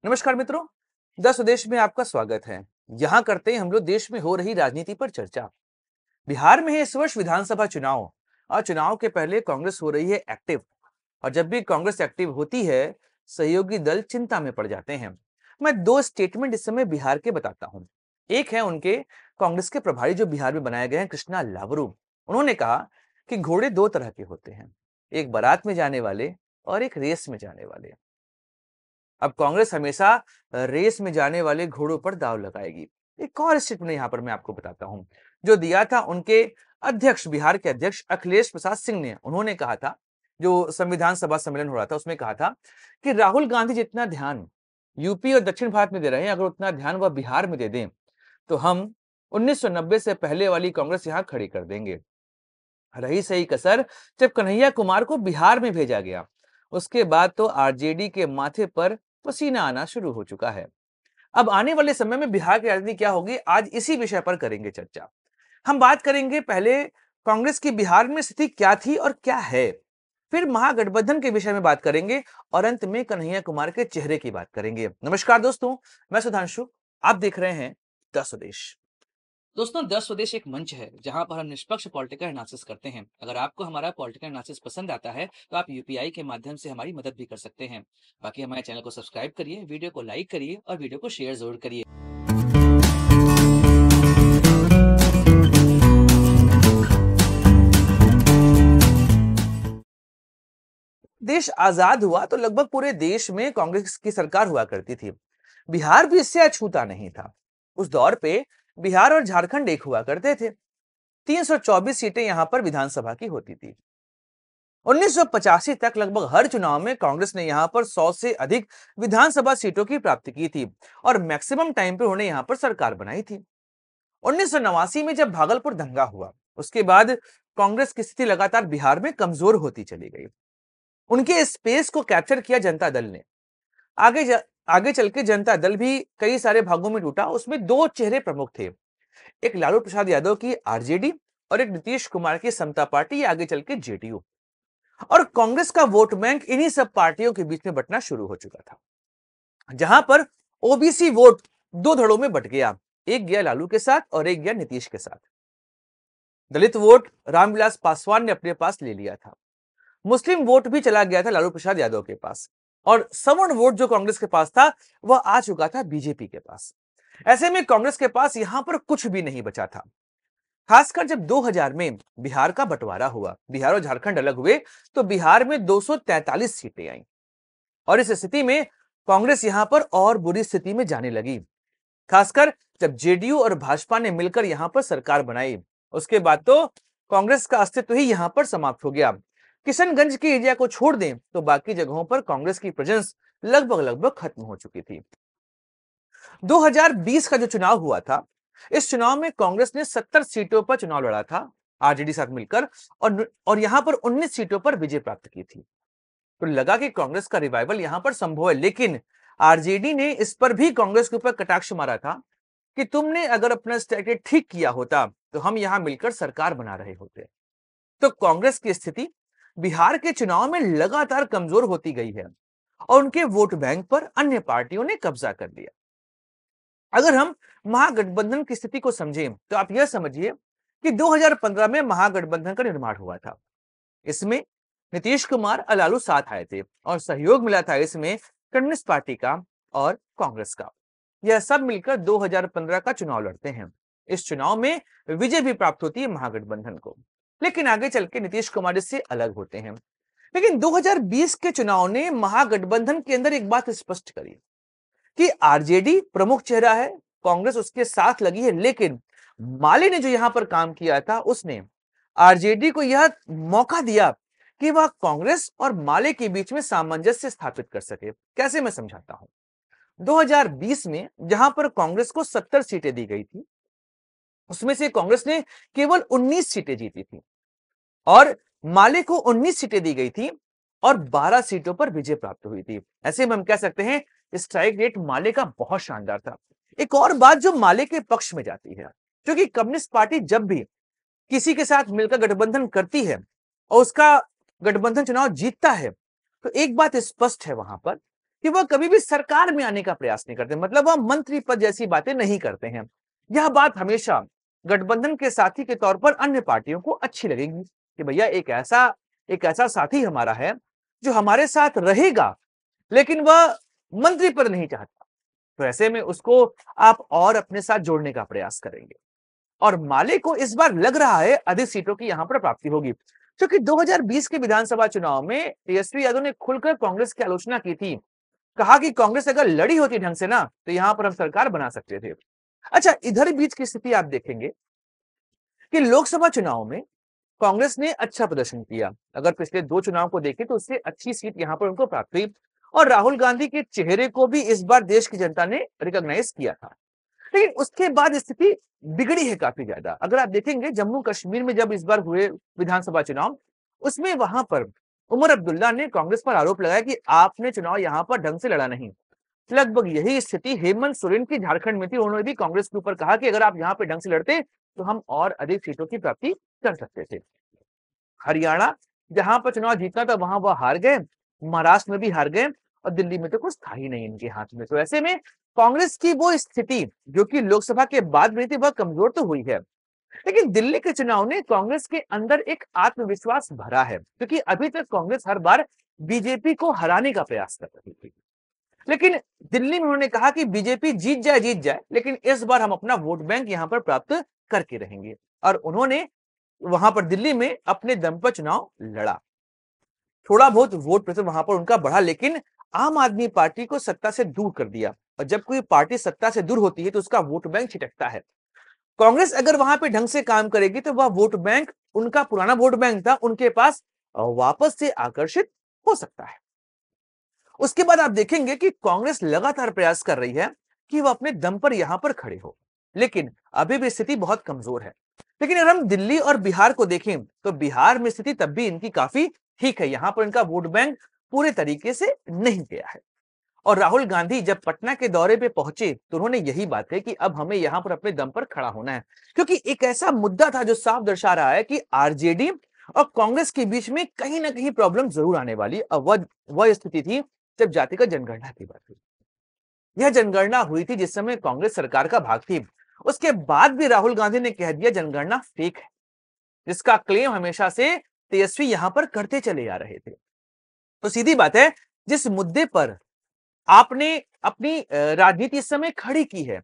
नमस्कार मित्रों, द स्वदेश में आपका स्वागत है। यहाँ करते हैं हम लोग देश में हो रही राजनीति पर चर्चा। बिहार में है इस वर्ष विधानसभा चुनाव और चुनाव के पहले कांग्रेस हो रही है एक्टिव। और जब भी कांग्रेस एक्टिव होती है, सहयोगी दल चिंता में पड़ जाते हैं। मैं दो स्टेटमेंट इस समय बिहार के बताता हूँ। एक है उनके कांग्रेस के प्रभारी जो बिहार में बनाए गए हैं, कृष्णा लावरू। उन्होंने कहा कि घोड़े दो तरह के होते हैं, एक बारात में जाने वाले और एक रेस में जाने वाले। अब कांग्रेस हमेशा रेस में जाने वाले घोड़ों पर दांव लगाएगी। एक और स्टेटमेंट यहां पर मैं आपको बताता हूं, जो दिया था उनके अध्यक्ष, बिहार के अध्यक्ष अखिलेश प्रसाद सिंह ने। उन्होंने कहा था, जो संविधान सभा सम्मेलन हो रहा था उसमें कहा था कि राहुल गांधी जितना ध्यान यूपी और दक्षिण भारत में दे रहे हैं, अगर उतना ध्यान वह बिहार में दे दें तो हम 1990 से पहले वाली कांग्रेस यहां खड़ी कर देंगे। रही सही कसर जब कन्हैया कुमार को बिहार में भेजा गया, उसके बाद तो आरजेडी के माथे पर पसीना आना शुरू हो चुका है। अब आने वाले समय में बिहार की राजनीति क्या होगी, आज इसी विषय पर करेंगे चर्चा। हम बात करेंगे पहले कांग्रेस की बिहार में स्थिति क्या थी और क्या है, फिर महागठबंधन के विषय में बात करेंगे और अंत में कन्हैया कुमार के चेहरे की बात करेंगे। नमस्कार दोस्तों, मैं सुधांशु, आप देख रहे हैं द स्वदेश। दोस्तों, द स्वदेश एक मंच है जहां पर हम निष्पक्ष पॉलिटिकल एनालिसिस करते हैं। अगर आपको हमारा पॉलिटिकल एनालिसिस पसंद आता है तो आप यूपीआई के माध्यम से हमारी मदद भी कर सकते हैं। बाकी हमारे चैनल को सब्सक्राइब करिए, वीडियो को लाइक करिए और वीडियो को शेयर जरूर करिए। देश आजाद हुआ तो लगभग पूरे देश में कांग्रेस की सरकार हुआ करती थी। बिहार भी इससे अछूता नहीं था। उस दौर पे बिहार और झारखंड एक हुआ करते थे। 324 सीटें यहां पर विधानसभा की होती थी। 1985 तक लगभग हर चुनाव में कांग्रेस ने यहां पर 100 से अधिक विधानसभा सीटों की प्राप्ति की थी और मैक्सिमम टाइम पे उन्होंने यहां पर सरकार बनाई थी। 1989 में जब भागलपुर दंगा हुआ, उसके बाद कांग्रेस की स्थिति लगातार बिहार में कमजोर होती चली गई। उनके स्पेस को कैप्चर किया जनता दल ने। आगे चल के जनता दल भी कई सारे भागों में टूटा। उसमें दो चेहरे प्रमुख थे, एक लालू प्रसाद यादव की आरजेडी और एक नीतीश कुमार की समता पार्टी, आगे चल के जेडीयू। और कांग्रेस का वोट बैंक इन्हीं सब पार्टियों के बीच में बंटना शुरू हो चुका था, जहां पर ओबीसी वोट दो धड़ों में बंट गया, एक गया लालू के साथ और एक गया नीतीश के साथ। दलित वोट रामविलास पासवान ने अपने पास ले लिया था। मुस्लिम वोट भी चला गया था लालू प्रसाद यादव के पास, और सवर्ण वोट जो कांग्रेस के पास था वह आ चुका था बीजेपी के पास। ऐसे में कांग्रेस के पास यहां पर कुछ भी नहीं बचा था। खासकर जब 2000 में बिहार का बंटवारा हुआ, बिहार और झारखंड अलग हुए, तो बिहार में 243 सीटें आई और इस स्थिति में कांग्रेस यहां पर और बुरी स्थिति में जाने लगी। खासकर जब जेडीयू और भाजपा ने मिलकर यहां पर सरकार बनाई, उसके बाद तो कांग्रेस का अस्तित्व ही यहां पर समाप्त हो गया। किशनगंज के एरिया को छोड़ दें तो बाकी जगहों पर कांग्रेस की प्रेजेंस लगभग लगभग खत्म हो चुकी थी। 2020 का जो चुनाव हुआ था, इस चुनाव में कांग्रेस ने 70 सीटों पर चुनाव लड़ा था आरजेडी साथ मिलकर, और यहां पर 19 सीटों पर विजय प्राप्त की थी। तो लगा कि कांग्रेस का रिवाइवल यहां पर संभव है, लेकिन आरजेडी ने इस पर भी कांग्रेस के ऊपर कटाक्ष मारा था कि तुमने अगर अपना स्ट्रैटेजी ठीक किया होता तो हम यहां मिलकर सरकार बना रहे होते। तो कांग्रेस की स्थिति बिहार के चुनाव में लगातार कमजोर होती गई है और उनके वोट बैंक पर अन्य पार्टियों ने कब्जा कर लिया। अगर हम महागठबंधन की स्थिति को समझें तो आप यह समझिए कि 2015 में महागठबंधन का निर्माण हुआ था। इसमें नीतीश कुमार और लालू साथ आए थे और सहयोग मिला था इसमें कम्युनिस्ट पार्टी का और कांग्रेस का। यह सब मिलकर 2015 का चुनाव लड़ते हैं। इस चुनाव में विजय भी प्राप्त होती है महागठबंधन को, लेकिन आगे चल के नीतीश कुमार इससे अलग होते हैं। लेकिन 2020 के चुनाव ने महागठबंधन के अंदर एक बात स्पष्ट करी कि आरजेडी प्रमुख चेहरा है, कांग्रेस उसके साथ लगी है, लेकिन माले ने जो यहां पर काम किया था, उसने आरजेडी को यह मौका दिया कि वह कांग्रेस और माले के बीच में सामंजस्य स्थापित कर सके। कैसे, मैं समझाता हूं। 2020 में जहां पर कांग्रेस को 70 सीटें दी गई थी, उसमें से कांग्रेस ने केवल 19 सीटें जीती थी और माले को 19 सीटें दी गई थी और 12 सीटों पर विजय प्राप्त हुई थी। ऐसे में हम कह सकते हैं स्ट्राइक रेट माले का बहुत शानदार था। एक और बात जो माले के पक्ष में जाती है, क्योंकि कम्युनिस्ट पार्टी जब भी किसी के साथ मिलकर गठबंधन करती है और उसका गठबंधन चुनाव जीतता है, तो एक बात स्पष्ट है वहां पर कि वह कभी भी सरकार में आने का प्रयास नहीं करते, मतलब वह मंत्री पद जैसी बातें नहीं करते हैं। यह बात हमेशा गठबंधन के साथी के तौर पर अन्य पार्टियों को अच्छी लगेगी कि भैया एक ऐसा साथी हमारा है जो हमारे साथ रहेगा, लेकिन वह मंत्री पद नहीं चाहता। तो ऐसे में उसको आप और अपने साथ जोड़ने का प्रयास करेंगे। और माले को इस बार लग रहा है अधिक सीटों की यहां पर प्राप्ति होगी, क्योंकि 2020 के विधानसभा चुनाव में तेजस्वी यादव ने खुलकर कांग्रेस की आलोचना की थी। कहा कि कांग्रेस अगर लड़ी होती ढंग से ना, तो यहां पर हम सरकार बना सकते थे। अच्छा, इधर बीच की स्थिति आप देखेंगे कि लोकसभा चुनाव में कांग्रेस ने अच्छा प्रदर्शन किया। अगर पिछले 2 चुनाव को देखें तो उससे अच्छी सीट यहां पर उनको प्राप्त हुई, और राहुल गांधी के चेहरे को भी इस बार देश की जनता ने रिकॉग्नाइज किया था। लेकिन उसके बाद स्थिति बिगड़ी है काफी ज्यादा। अगर आप देखेंगे जम्मू कश्मीर में जब इस बार हुए विधानसभा चुनाव, उसमें वहां पर उमर अब्दुल्ला ने कांग्रेस पर आरोप लगाया कि आपने चुनाव यहां पर ढंग से लड़ा नहीं। लगभग यही स्थिति हेमंत सोरेन की झारखंड में थी। उन्होंने भी कांग्रेस के ऊपर कहा कि अगर आप यहाँ पे ढंग से लड़ते तो हम और अधिक सीटों की प्राप्ति कर सकते थे। हरियाणा, जहां पर चुनाव जीतना था वहां वह हार गए, महाराष्ट्र में भी हार गए, और दिल्ली में तो कुछ था ही नहीं इनके हाथ में। तो ऐसे में कांग्रेस की वो स्थिति जो कि लोकसभा के बाद में थी, वह कमजोर तो हुई है। लेकिन दिल्ली के चुनाव ने कांग्रेस के अंदर एक आत्मविश्वास भरा है, क्योंकि अभी तक कांग्रेस हर बार बीजेपी को हराने का प्रयास कर रही थी। लेकिन दिल्ली में उन्होंने कहा कि बीजेपी जीत जाए, लेकिन इस बार हम अपना वोट बैंक यहां पर प्राप्त करके रहेंगे। और उन्होंने वहां पर दिल्ली में अपने दम पर चुनाव लड़ा। थोड़ा बहुत वोट प्रतिशत वहां पर उनका बढ़ा, लेकिन आम आदमी पार्टी को सत्ता से दूर कर दिया। और जब कोई पार्टी सत्ता से दूर होती है तो उसका वोट बैंक छिटकता है। कांग्रेस अगर वहां पे ढंग से काम करेगी तो वह वोट बैंक, उनका पुराना वोट बैंक था, उनके पास वापस से आकर्षित हो सकता है। उसके बाद आप देखेंगे कि कांग्रेस लगातार प्रयास कर रही है कि वह अपने दम पर यहां पर खड़े हो, लेकिन अभी भी स्थिति बहुत कमजोर है। लेकिन अगर हम दिल्ली और बिहार को देखें तो बिहार में स्थिति तब भी इनकी काफी ठीक है। यहां पर इनका वोट बैंक पूरे तरीके से नहीं गया है। और राहुल गांधी जब पटना के दौरे पे पहुंचे तो उन्होंने यही बात कही कि अब हमें यहां पर अपने दम पर खड़ा होना है, क्योंकि एक ऐसा मुद्दा था जो साफ दर्शा रहा है कि आरजेडी और कांग्रेस के बीच में कहीं ना कहीं प्रॉब्लम जरूर आने वाली। अब वह स्थिति थी जब जातिगत जनगणना की बात हुई। यह जनगणना हुई थी जिस समय कांग्रेस सरकार का भाग थी। उसके बाद भी राहुल गांधी ने कह दिया जनगणना फेक है, जिसका क्लेम हमेशा से तेजस्वी यहां पर करते चले आ रहे थे। तो सीधी बात है, जिस मुद्दे पर आपने अपनी राजनीति इस समय खड़ी की है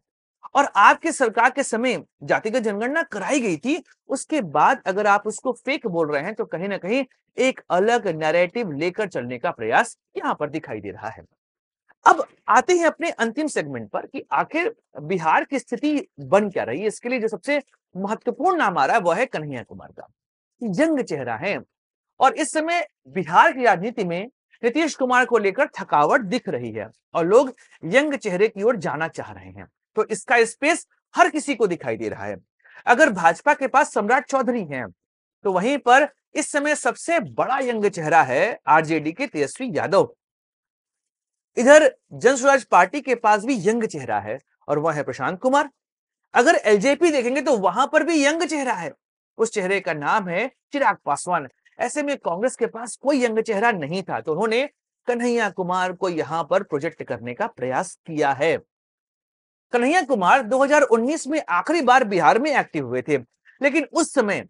और आपके सरकार के समय जातिगत जनगणना कराई गई थी, उसके बाद अगर आप उसको फेक बोल रहे हैं तो कहीं ना कहीं एक अलग नैरेटिव लेकर चलने का प्रयास यहां पर दिखाई दे रहा है। अब आते हैं अपने अंतिम सेगमेंट पर कि आखिर बिहार की स्थिति बन क्या रही है। इसके लिए जो सबसे महत्वपूर्ण नाम आ रहा है वह है कन्हैया कुमार का। यंग चेहरा है, और इस समय बिहार की राजनीति में नीतीश कुमार को लेकर थकावट दिख रही है और लोग यंग चेहरे की ओर जाना चाह रहे हैं। तो इसका स्पेस हर किसी को दिखाई दे रहा है। अगर भाजपा के पास सम्राट चौधरी हैं, तो वहीं पर इस समय सबसे बड़ा यंग चेहरा है आरजेडी के तेजस्वी यादव। इधर जन स्वराज पार्टी के पास भी यंग चेहरा है और वह है प्रशांत कुमार। अगर एलजेपी देखेंगे तो वहां पर भी यंग चेहरा है, उस चेहरे का नाम है चिराग पासवान। ऐसे में कांग्रेस के पास कोई यंग चेहरा नहीं था, तो उन्होंने कन्हैया कुमार को यहां पर प्रोजेक्ट करने का प्रयास किया है। कन्हैया कुमार 2019 में आखिरी बार बिहार में एक्टिव हुए थे, लेकिन उस समय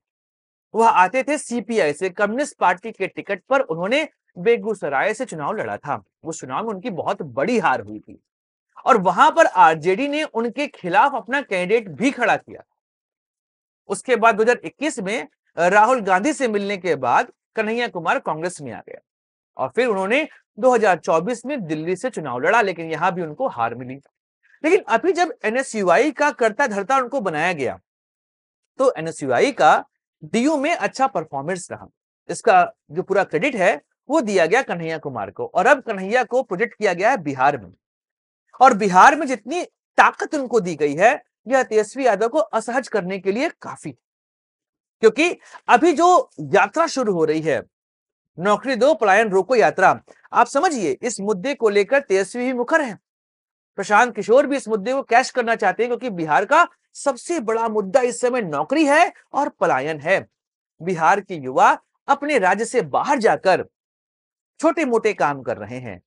वह आते थे सीपीआई से, कम्युनिस्ट पार्टी के टिकट पर उन्होंने बेगूसराय से चुनाव लड़ा था। उस चुनाव में उनकी बहुत बड़ी हार हुई थी और वहां पर आरजेडी ने उनके खिलाफ अपना कैंडिडेट भी खड़ा किया। उसके बाद 2021 में राहुल गांधी से मिलने के बाद कन्हैया कुमार कांग्रेस में आ गए और फिर उन्होंने 2024 में दिल्ली से चुनाव लड़ा, लेकिन यहां भी उनको हार मिली। लेकिन अभी जब एनएसयूआई का करता धरता उनको बनाया गया, तो एनएसयूआई का डीयू में अच्छा परफॉर्मेंस रहा। इसका जो पूरा क्रेडिट है वो दिया गया कन्हैया कुमार को, और अब कन्हैया को प्रोजेक्ट किया गया है बिहार में। और बिहार में जितनी ताकत उनको दी गई है, यह तेजस्वी यादव को असहज करने के लिए काफी, क्योंकि अभी जो यात्रा शुरू हो रही है, नौकरी दो पलायन रोको यात्रा, आप समझिए इस मुद्दे को लेकर तेजस्वी भी मुखर है। प्रशांत किशोर भी इस मुद्दे को कैश करना चाहते हैं, क्योंकि बिहार का सबसे बड़ा मुद्दा इस समय नौकरी है और पलायन है। बिहार के युवा अपने राज्य से बाहर जाकर छोटे मोटे काम कर रहे हैं,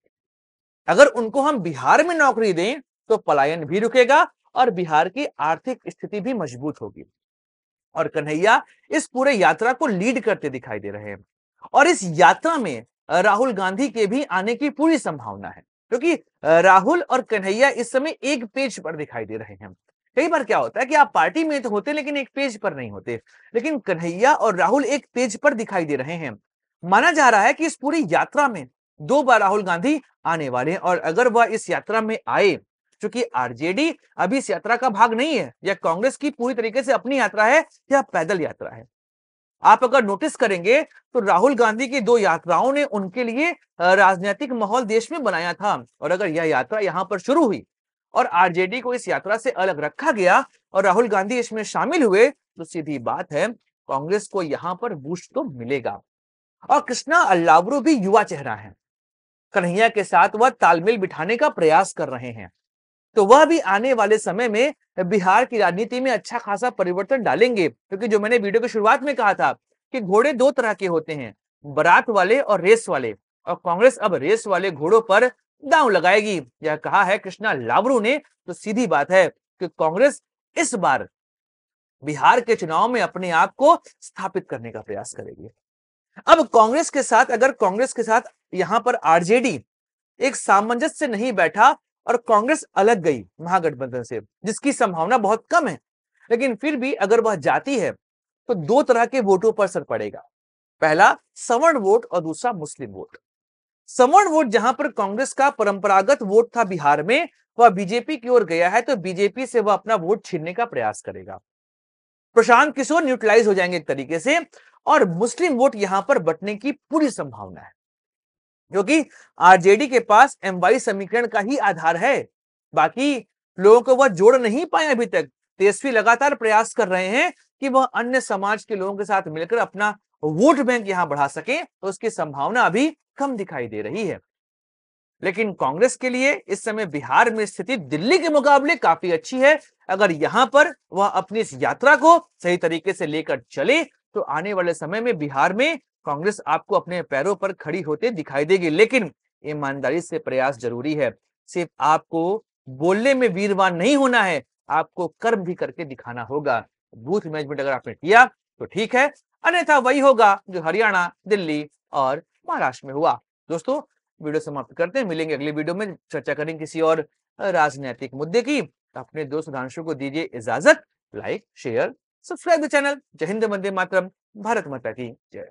अगर उनको हम बिहार में नौकरी दें तो पलायन भी रुकेगा और बिहार की आर्थिक स्थिति भी मजबूत होगी। और कन्हैया इस पूरे यात्रा को लीड करते दिखाई दे रहे हैं और इस यात्रा में राहुल गांधी के भी आने की पूरी संभावना है, क्योंकि राहुल और कन्हैया इस समय एक पेज पर दिखाई दे रहे हैं। कई बार क्या होता है कि आप पार्टी में तो होते लेकिन एक पेज पर नहीं होते, लेकिन कन्हैया और राहुल एक पेज पर दिखाई दे रहे हैं। माना जा रहा है कि इस पूरी यात्रा में 2 बार राहुल गांधी आने वाले हैं और अगर वह इस यात्रा में आए, क्योंकि आरजेडी अभी इस यात्रा का भाग नहीं है, यह कांग्रेस की पूरी तरीके से अपनी यात्रा है, यह पैदल यात्रा है। आप अगर नोटिस करेंगे तो राहुल गांधी की 2 यात्राओं ने उनके लिए राजनीतिक माहौल देश में बनाया था और अगर यह यात्रा यहां पर शुरू हुई और आरजेडी को इस यात्रा से अलग रखा गया और राहुल गांधी इसमें शामिल हुए तो सीधी बात है कांग्रेस को यहां पर बूस्ट तो मिलेगा। और कृष्णा अल्लावरू भी युवा चेहरा है, कन्हैया के साथ वह तालमेल बिठाने का प्रयास कर रहे हैं, तो वह भी आने वाले समय में बिहार की राजनीति में अच्छा खासा परिवर्तन डालेंगे, क्योंकि जो मैंने वीडियो की शुरुआत में कहा था कि घोड़े 2 तरह के होते हैं, बारात वाले और रेस वाले, और कांग्रेस अब रेस वाले घोड़ों पर दांव लगाएगी, यह कहा है कृष्णा लावरू ने। तो सीधी बात है कि कांग्रेस इस बार बिहार के चुनाव में अपने आप को स्थापित करने का प्रयास करेगी। अब कांग्रेस के साथ यहां पर आरजेडी एक सामंजस्य से नहीं बैठा और कांग्रेस अलग गई महागठबंधन से, जिसकी संभावना बहुत कम है, लेकिन फिर भी अगर वह जाती है तो 2 तरह के वोटों पर असर पड़ेगा। पहला सवर्ण वोट और दूसरा मुस्लिम वोट। सवर्ण वोट जहां पर कांग्रेस का परंपरागत वोट था बिहार में, वह बीजेपी की ओर गया है, तो बीजेपी से वह अपना वोट छीनने का प्रयास करेगा। प्रशांत किशोर न्यूट्रलाइज हो जाएंगे एक तरीके से और मुस्लिम वोट यहां पर बंटने की पूरी संभावना है, क्योंकि आरजेडी के पास एमवाई समीकरण का ही आधार है, बाकी लोगों को वह जोड़ नहीं पाए अभी तक। तेजस्वी लगातार प्रयास कर रहे हैं कि वह अन्य समाज के लोगों के साथ मिलकर अपना वोट बैंक यहां बढ़ा सके, तो उसकी संभावना अभी कम दिखाई दे रही है। लेकिन कांग्रेस के लिए इस समय बिहार में स्थिति दिल्ली के मुकाबले काफी अच्छी है। अगर यहां पर वह अपनी इस यात्रा को सही तरीके से लेकर चले तो आने वाले समय में बिहार में कांग्रेस आपको अपने पैरों पर खड़ी होते दिखाई देगी, लेकिन ईमानदारी से प्रयास जरूरी है। सिर्फ आपको बोलने में वीरवान नहीं होना है, आपको कर्म भी करके दिखाना होगा। बूथ मैनेजमेंट अगर आपने किया तो ठीक है, अन्यथा वही होगा जो हरियाणा, दिल्ली और महाराष्ट्र में हुआ। दोस्तों, वीडियो समाप्त करते हैं, मिलेंगे अगले वीडियो में, चर्चा करेंगे किसी और राजनीतिक मुद्दे की। अपने दोस्त सुधांशु को दीजिए इजाजत। Like, share, subscribe the channel. जय हिंद, वंदे मातरम, भारत माता की जय।